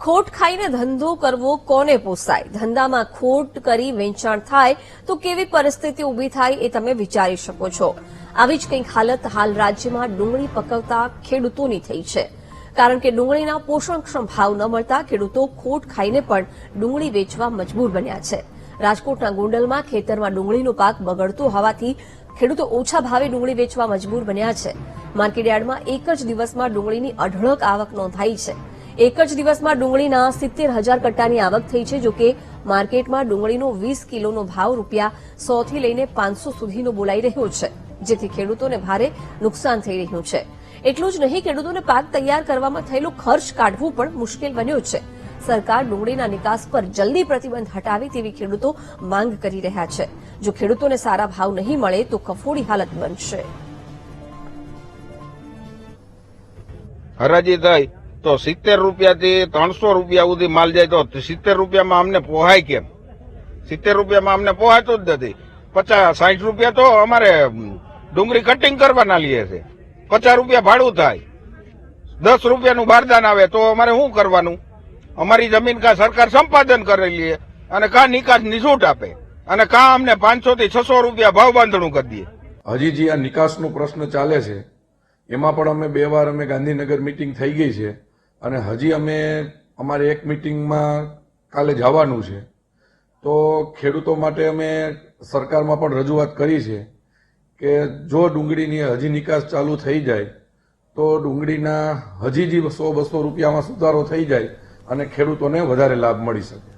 ખોટ ખાઈને ધંધો કરવો કોને પોસાય? ધંધામાં ખોટ કરી વેચાણ થાય તો કેવી પરિસ્થિતિ ઊભી થાય એ તમે વિચારી શકો છો। આવી જ કંઈક હાલત હાલ રાજ્યમાં ડુંગળી પકવતા ખેડૂતોની થઈ છે, કારણ કે ડુંગળીના પોષણક્ષમ ભાવ ન મળતા ખેડૂતો ખોટ ખાઈને પણ ડુંગળી વેચવા મજબૂર બન્યા છે। રાજકોટના ગોંડલમાં ખેતરમાં ડુંગળીનો પાક બગડતો હોવાથી ખેડૂતો ઓછા ભાવે ડુંગળી વેચવા મજબૂર બન્યા છે। માર્કેટયાર્ડમાં એક જ દિવસમાં ડુંગળીની અઢળક આવક નોંધાઈ છે। એક જ દિવસમાં ડુંગળીના 70,000 કટ્ટાની આવક થઈ છે। જોકે માર્કેટમાં ડુંગળીનો 20 કિલોનો ભાવ ₹100 થી લઈને 500 સુધીનો બોલાઈ રહ્યો છે, જેથી ખેડૂતોને ભારે નુકસાન થઈ રહ્યું છે। એટલું જ નહીં, ખેડૂતોને પાક તૈયાર કરવામાં થયેલો ખર્ચ કાઢવું પણ મુશ્કેલ બન્યો છે। સરકાર ડુંગળીના નિકાસ પર જલ્દી પ્રતિબંધ હટાવે તેવી ખેડૂતો માંગ કરી રહ્યા છે। જો ખેડૂતોને સારા ભાવ નહીં મળે તો કફોડી હાલત બનશે। હરાજી થાય તો 70 રૂપિયાથી 300 રૂપિયા સુધી માલ જાય તો 70 રૂપિયામાં અમને પોહાય કેમ? 70 રૂપિયામાં અમને પોહાતું જ નથી। 50-60 રૂપિયા તો અમારે ડુંગળી કટિંગ કરવાના લઈએ છે, 50 રૂપિયા ભાડું થાય, 10 રૂપિયાનું બારદાન આવે તો અમારે શું કરવાનું? અમારી જમીન કા સરકાર સંપાદન કરી લે અને કા નિકાસની છૂટ આપે અને કા અમને 500 થી 600 રૂપિયા ભાવ બાંધણું કરી દે। હજી જે આ નિકાસનો પ્રશ્ન ચાલે છે એમાં પણ અમે 2 વાર અમે ગાંધીનગર મીટિંગ થઈ ગઈ છે અને હજી અમે અમારે એક મીટિંગમાં કાલે જવાનું છે। તો ખેડૂતો માટે અમે સરકારમાં પણ રજૂઆત કરી છે કે જો ડુંગળીની હજી નિકાસ ચાલુ થઈ જાય તો ડુંગળીના હજી 100-200 રૂપિયામાં સુધારો થઈ જાય અને ખેડૂતોને વધારે લાભ મળી શકે।